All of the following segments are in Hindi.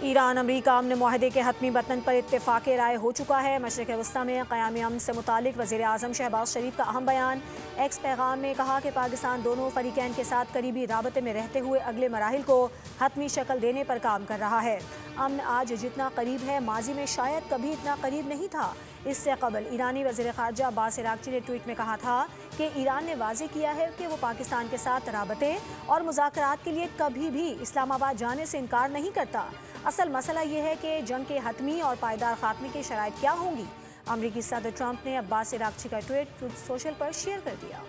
ईरान अमरीका अमन मुआहदे के हतमी बतन पर इत्तेफाक राय हो चुका है। मशरिक़ वस्ता में क़याम अमन से मुतालिक वज़ीर आज़म शहबाज शरीफ का अहम बयान। एक्स पैगाम में कहा कि पाकिस्तान दोनों फरीकैन के साथ करीबी राबते में रहते हुए अगले मराहिल को हतमी शक्ल देने पर काम कर रहा है। अमन आज जितना करीब है, माजी में शायद कभी इतना करीब नहीं था। इससे कबल ईरानी वज़ीर ख़ारजा अब्बास अराग़ची ने ट्वीट में कहा था कि ईरान ने वाज़ेह किया है कि वो पाकिस्तान के साथ राबते और मुज़ाकरात के लिए कभी भी इस्लामाबाद जाने से इनकार नहीं करता। असल मसला ये है कि जंग के हतमी और पायदार खात्मे की शराइत क्या होंगी। अमरीकी सदर ट्रंप ने अब्बास अराग़ची का ट्वीट ट्रूथ सोशल पर शेयर कर दिया।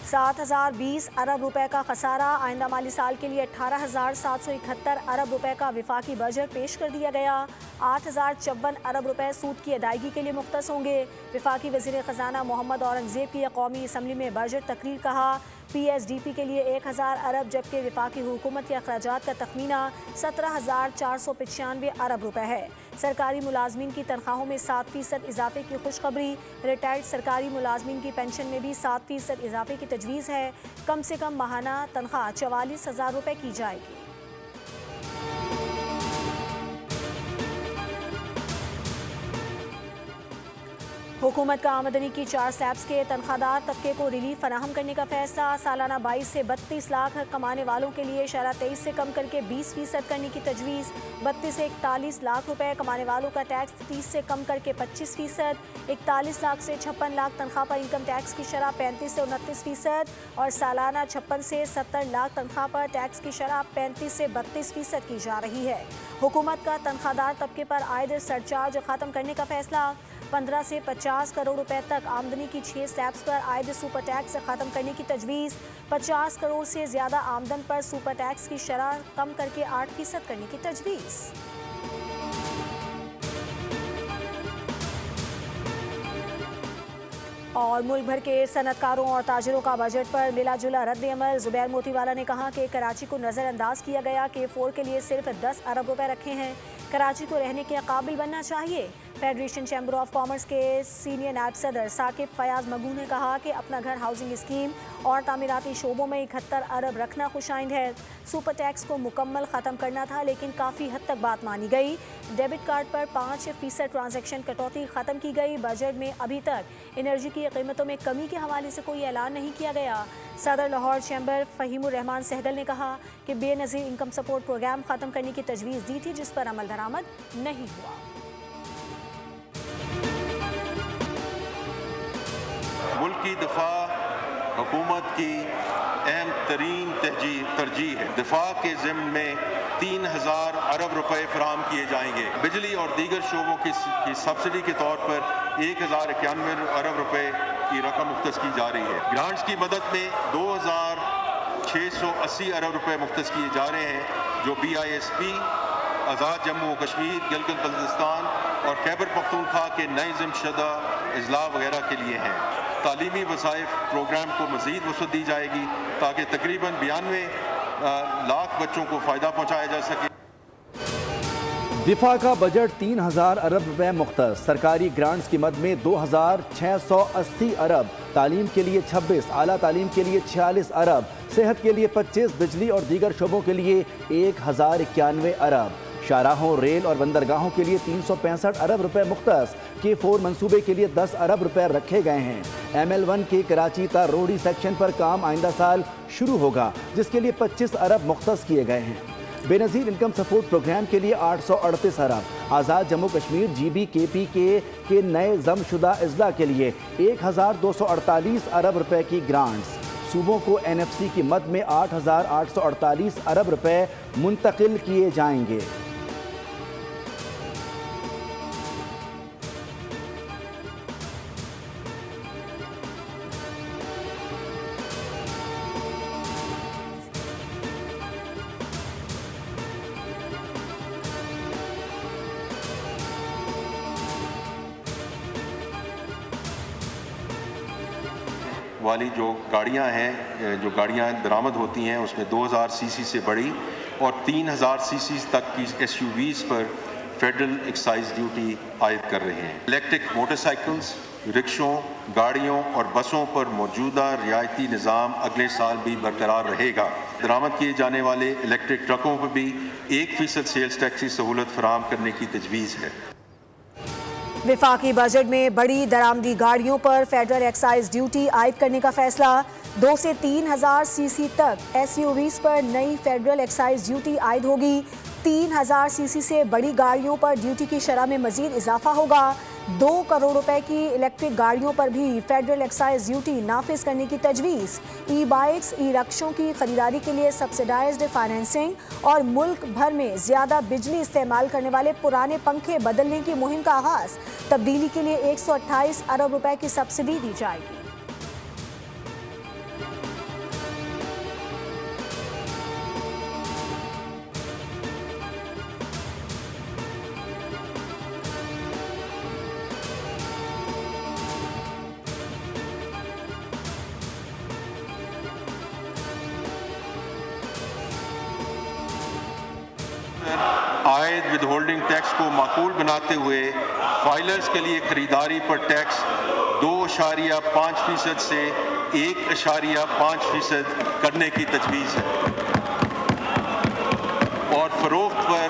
7,020 अरब रुपए का खसारा। आइंदा माली साल के लिए 18,771 अरब रुपए का विफाकी बजट पेश कर दिया गया। 8,054 अरब रुपए सूद की अदायगी के लिए मुख्तस होंगे। विफाकी वज़ीर ख़जाना मोहम्मद औरंगज़ेब की कौमी असम्बली में बजट तकरीर कहा। PSDP के लिए 1,000 अरब जबकि विफाकी हुकूमत के अखराजात का तखमीना 17,495 अरब रुपए है। सरकारी मुलाजमीन की तनख्वाहों में 7% इजाफे की खुशखबरी। रिटायर्ड सरकारी मुलाजमीन की पेंशन में भी 7% इजाफे की तजवीज़ है। कम से कम माहाना तनख्वाह 44,000 रुपए की जाएगी। हुकूमत का आमदनी की 4 स्लैब्स के तनख्वाहदार तबके को रिलीफ फराहम करने का फैसला। सालाना 22 से 32 लाख कमाने वालों के लिए शरह 23 से कम करके 20% करने की तजवीज़। 32 से 41 लाख रुपए कमाने वालों का टैक्स 30 से कम करके 25%। 41 लाख से 56 लाख तनख्वाह पर इनकम टैक्स की शरह 35 से 29% और सालाना 56 से 70 लाख तनख्वाह पर टैक्स की शरह 35 से 32% की जा रही है। हुकूमत का तनख्वाहदार तबके पर आयद सरचार्ज खत्म करने का फैसला। 15 से 50 करोड़ रुपए तक आमदनी की 6 स्लैब्स पर आयद सुपर टैक्स खत्म करने की तजवीज़। 50 करोड़ से ज़्यादा आमदन पर सुपर टैक्स की शरह कम करके 8% करने की तजवीज़। और मुल्क भर के सनतकारों और ताजरों का बजट पर मिला जुला रद्द-ए-अमल। ज़ुबैर मोतीवाला ने कहा कि कराची को नज़रअंदाज किया गया कि K4 के लिए सिर्फ 10 अरब रुपए रखे हैं। कराची को रहने के काबिल बनना चाहिए। फेडरेशन चैम्बर ऑफ कॉमर्स के सीनियर नायब सदर साकिब फयाज मगू ने कहा कि अपना घर हाउसिंग स्कीम और तामीराती शोबों में 71 अरब रखना खुशाइंद है। सुपर टैक्स को मुकम्मल ख़त्म करना था लेकिन काफ़ी हद तक बात मानी गई। डेबिट कार्ड पर 5% ट्रांजैक्शन कटौती ख़त्म की गई। बजट में अभी तक एनर्जी की कीमतों में कमी के हवाले से कोई ऐलान नहीं किया गया। सदर लाहौर चैम्बर फ़हीमुर रहमान सहगल ने कहा कि बेनज़ीर इनकम सपोर्ट प्रोग्राम ख़त्म करने की तजवीज़ दी थी जिस पर अमल दरामद नहीं हुआ। मुल्क की दिफा हुकूमत की अहम तरीन तरजीह है। दिफा के ज़िम्न में 3,000 अरब रुपए फराहम किए जाएंगे। बिजली और दीगर शोबों की सब्सिडी के तौर पर 1,091 अरब रुपए की रकम मुख्तस की जा रही है। ग्रांट्स की मदद में 2,680 अरब रुपए मुख्तस किए जा रहे हैं जो BISP, आज़ाद जम्मू व कश्मीर, गिलगित बल्तिस्तान और खैबर पख्तूनख्वा के नए ज़िम्मेशुदा अजला वगैरह के लिए हैं। तालीमी वसाइफ प्रोग्राम को मज़ीद वसअत दी जाएगी ताकि तकरीबन 92 लाख बच्चों को फ़ायदा पहुँचाया जा सके। दिफा का बजट 3,000 अरब रुपए मुख्तस। सरकारी ग्रांट्स की मद में 2,680 अरब, तालीम के लिए 26, आला तालीम के लिए 46 अरब, सेहत के लिए 25, बिजली और दीगर शोबों के लिए 1,091 अरब, शाहराहों, रेल और बंदरगाहों के लिए 365 अरब रुपए मुख्तस। K4 मंसूबे के लिए 10 अरब रुपए रखे गए हैं। ML1 के कराची ता रोडी सेक्शन पर काम आइंदा साल शुरू होगा जिसके लिए 25 अरब मुख्तस किए गए हैं। बेनज़ीर इनकम सपोर्ट प्रोग्राम के लिए 838 अरब, आज़ाद जम्मू कश्मीर GBKPK के नए जमशुदा अजला के लिए 1,248 अरब रुपए की ग्रांट्स। सूबों को NFC की मद में 8,848 अरब रुपए मुंतकिल किए जाएंगे। वाली जो गाड़ियां हैं, जो गाड़ियां दरामद होती हैं उसमें 2000 सीसी से बड़ी और 3000 सीसी तक की SUVs पर फेडरल एक्साइज ड्यूटी आयद कर रहे हैं। इलेक्ट्रिक मोटरसाइकिल्स, रिक्शों, गाड़ियों और बसों पर मौजूदा रियायती निज़ाम अगले साल भी बरकरार रहेगा। दरामद किए जाने वाले इलेक्ट्रिक ट्रकों पर भी 1% सेल्स टैक्स की सहूलत फराहम करने की तजवीज़ है। विफाकी बजट में बड़ी दरामदी गाड़ियों पर फेडरल एक्साइज ड्यूटी आयद करने का फैसला। 2 से 3,000 सीसी तक SUVs पर नई फेडरल एक्साइज ड्यूटी आयद होगी। 3,000 सीसी से बड़ी गाड़ियों पर ड्यूटी की शरह में मजीद इजाफा होगा। 2 करोड़ रुपए की इलेक्ट्रिक गाड़ियों पर भी फेडरल एक्साइज ड्यूटी नाफिज करने की तजवीज़। ई-बाइक्स, ई-रिक्शों की खरीदारी के लिए सब्सिडाइज्ड फाइनेंसिंग और मुल्क भर में ज़्यादा बिजली इस्तेमाल करने वाले पुराने पंखे बदलने की मुहिम का आगाज़। तब्दीली के लिए 128 अरब रुपए की सब्सिडी दी जाएगी। आयद विद होल्डिंग टैक्स को माकूल बनाते हुए फाइलर्स के लिए खरीदारी पर टैक्स 2.5% से 1.5% करने की तजवीज़ है और फरोख्त पर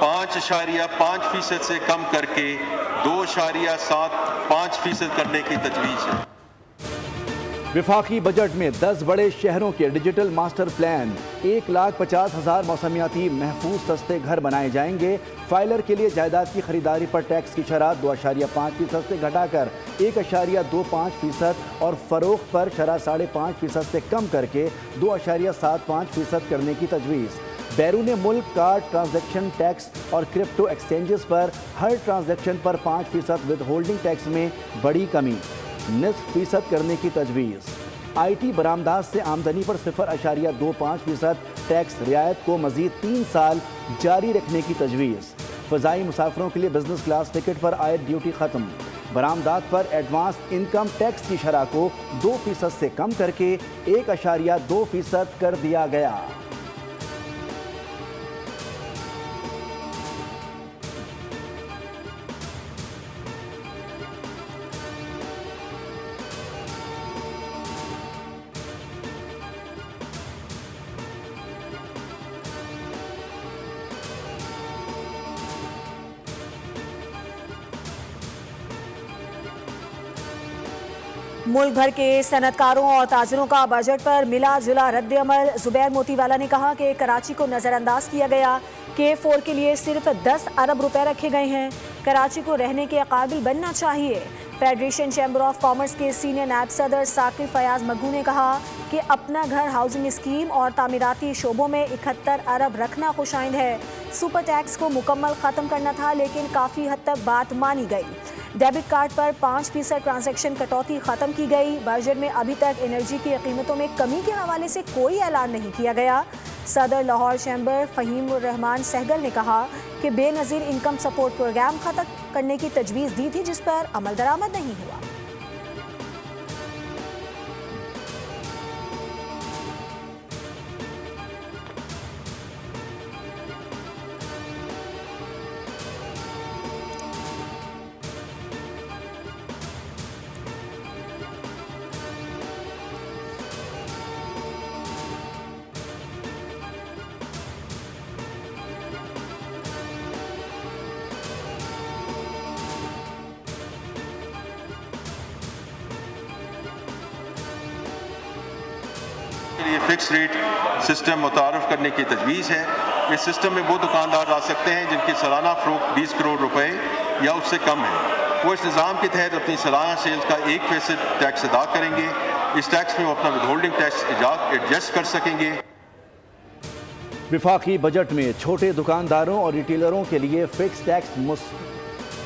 5.5% से कम करके 2.75% करने की तजवीज़ है। विफाकी बजट में 10 बड़े शहरों के डिजिटल मास्टर प्लान, 1,50,000 मौसमियाती महफूज सस्ते घर बनाए जाएंगे। फाइलर के लिए जायदाद की खरीदारी पर टैक्स की शरह 2.5% से घटाकर 1.25% और फरोख्त पर शरह 5.5% से कम करके 2.75% करने की तजवीज़। बैरून मुल्क कार्ड ट्रांजैक्शन टैक्स और क्रिप्टो एक्सचेंजेस पर हर ट्रांजैक्शन पर 5% विद होल्डिंग टैक्स में बड़ी कमी, 0.5% करने की तजवीज़। IT बरामदात से आमदनी पर 0.25% टैक्स रियायत को मज़ीद 3 साल जारी रखने की तजवीज़। फ़ज़ाई मुसाफिरों के लिए बिजनेस क्लास टिकट पर आयद ड्यूटी ख़त्म। बरामदात पर एडवांस इनकम टैक्स की शरह को 2% से कम करके 1.2% कर दिया गया। मुल्क भर के सनतकारों और ताजरों का बजट पर मिला जुला रद्द-ए-अमल। जुबैर मोतीवाला ने कहा कि कराची को नज़रअंदाज किया गया। K4 के लिए सिर्फ 10 अरब रुपए रखे गए हैं। कराची को रहने के काबिल बनना चाहिए। फेडरेशन चैम्बर ऑफ कॉमर्स के सीनियर नायब सदर साकिब फयाज मग्गू ने कहा कि अपना घर हाउसिंग स्कीम और तामीराती शोबों में 71 अरब रखना खुशाइंद है। सुपर टैक्स को मुकम्मल ख़त्म करना था, लेकिन काफ़ी हद तक बात मानी गई। डेबिट कार्ड पर 5% ट्रांजैक्शन कटौती ख़त्म की गई। बजट में अभी तक एनर्जी की कीमतों में कमी के हवाले से कोई ऐलान नहीं किया गया। सदर लाहौर चैम्बर फ़हीम उर रहमान सहगल ने कहा कि बेनज़ीर इनकम सपोर्ट प्रोग्राम ख़त्म करने की तजवीज़ दी थी, जिस पर अमल दरामद नहीं हुआ। लिए फिक्स रेट सिस्टम मुतारफ़ करने की तजवीज़ है। इस सिस्टम में वो दुकानदार आ सकते हैं जिनकी सालाना फ़रोख्त 20 करोड़ रुपए या उससे कम है। वो इस निज़ाम के तहत अपनी सालाना सेल्स का 1% टैक्स अदा करेंगे। इस टैक्स में वो अपना विद होल्डिंग टैक्स एडजस्ट कर सकेंगे। विफाकी बजट में छोटे दुकानदारों और रिटेलरों के लिए फिक्स टैक्स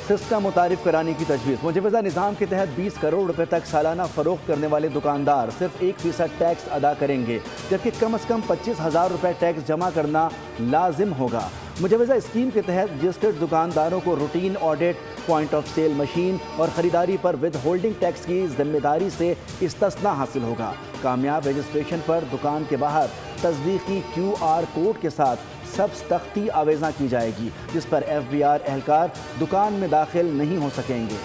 सिस्टम मुतारिफ कराने की तजवीज़। मुजवज़ा निज़ाम के तहत 20 करोड़ रुपए तक सालाना फ़रोख्त करने वाले दुकानदार सिर्फ 1% टैक्स अदा करेंगे, जबकि कम अज़ कम 25,000 रुपए टैक्स जमा करना लाजिम होगा। मुजवज़ा स्कीम के तहत रजिस्टर्ड दुकानदारों को routine audit, point of sale machine और ख़रीदारी पर विद होल्डिंग टैक्स की जिम्मेदारी से इस्तिस्ना हासिल होगा। कामयाब रजिस्ट्रेशन पर दुकान के बाहर तस्दीकी QR कोड के साथ सब्ज़ तख्ती आवेज़ा की जाएगी, जिस पर FBR एहलकार दुकान में दाखिल नहीं हो सकेंगे।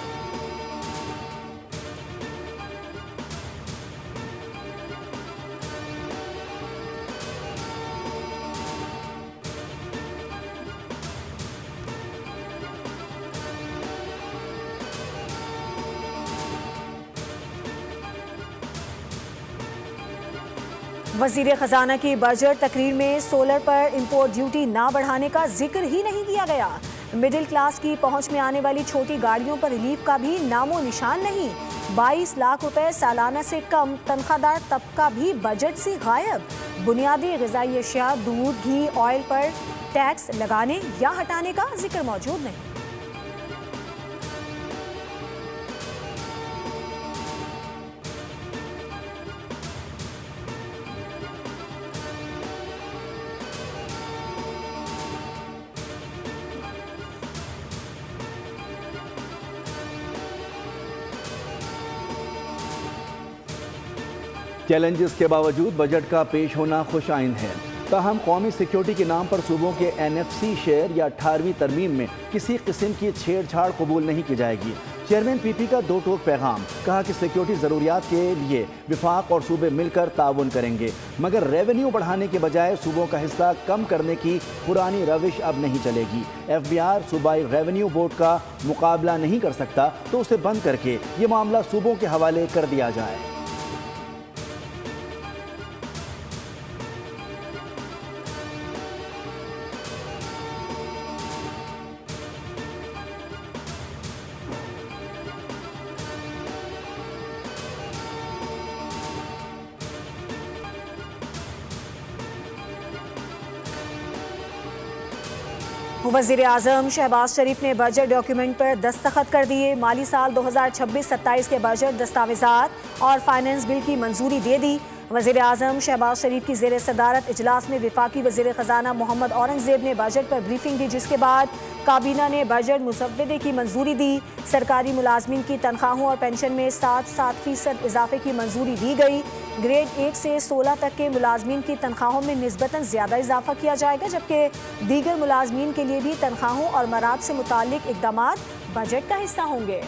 वजीर खजाना की बजट तकरीर में सोलर पर इंपोर्ट ड्यूटी ना बढ़ाने का जिक्र ही नहीं किया गया। मिडिल क्लास की पहुंच में आने वाली छोटी गाड़ियों पर रिलीफ का भी नामो निशान नहीं। 22 लाख रुपए सालाना से कम तनख्वाहदार तबका भी बजट से गायब। बुनियादी ग़िज़ाई अशिया, दूध, घी, ऑयल पर टैक्स लगाने या हटाने का जिक्र मौजूद नहीं। चैलेंजेस के बावजूद बजट का पेश होना खुशाइंद है। ताहम कौमी सिक्योरिटी के नाम पर सूबों के NFC शेयर या 18वीं तरमीम में किसी किस्म की छेड़छाड़ कबूल नहीं की जाएगी। चेयरमैन PP का दो टोक पैगाम, कहा कि सिक्योरिटी ज़रूरियात के लिए विफाक और सूबे मिलकर ताउन करेंगे, मगर रेवेन्यू बढ़ाने के बजाय सूबों का हिस्सा कम करने की पुरानी रविश अब नहीं चलेगी। FBR सूबाई रेवेन्यू बोर्ड का मुकाबला नहीं कर सकता तो उसे बंद करके ये मामला सूबों के हवाले कर दिया जाए। वज़ीर आज़म शहबाज शरीफ ने बजट डॉक्यूमेंट पर दस्तखत कर दिए। माली साल 2026-27 के बजट दस्तावेज़ात और फाइनेंस बिल की मंजूरी दे दी। वज़ीर आज़म शहबाज शरीफ की ज़ेर सदारत इजलास में विफाकी वज़ीर ख़जाना मोहम्मद औरंगज़ेब ने बजट पर ब्रीफिंग दी, जिसके बाद काबीना ने बजट मुसव्वदे की मंजूरी दी। सरकारी मुलाजमीन की तनख्वाहों और पेंशन में 7% इजाफे की मंजूरी दी गई। ग्रेड 1 से 16 तक के मुलाजमीन की तनख्वाहों में निस्बतन ज़्यादा इजाफा किया जाएगा, जबकि दीगर मुलाजमीन के लिए भी तनख्वाहों और मराद से मुताल्लिक इक़दामात बजट का हिस्सा होंगे।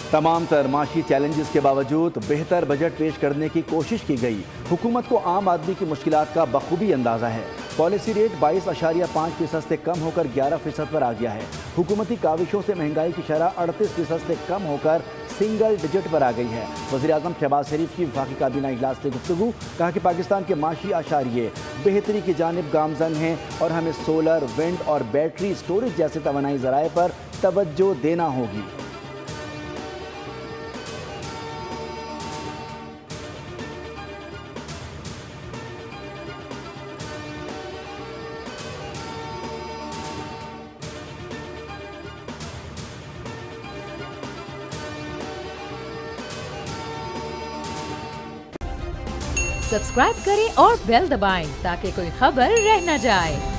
तमाम तर माशी चैलेंजेस के बावजूद बेहतर बजट पेश करने की कोशिश की गई। हुकूमत को आम आदमी की मुश्किलात का बखूबी अंदाज़ा है। पॉलिसी रेट 22.5% से कम होकर 11% पर आ गया है। हुकूमती काविशों से महंगाई की शरह 38% से कम होकर सिंगल डिजिट पर आ गई है। वज़ीर आज़म शहबाज शरीफ की वफाकी काबीना इजलास से गुफ्तगू, कहा कि पाकिस्तान के माशी आशारिये बेहतरी की जानिब गामजन हैं और हमें सोलर, विंड और बैटरी स्टोरेज जैसे तवानाई ज़राए पर तवज्जो देना होगी। सब्सक्राइब करें और बेल दबाएं ताकि कोई खबर रह न जाए।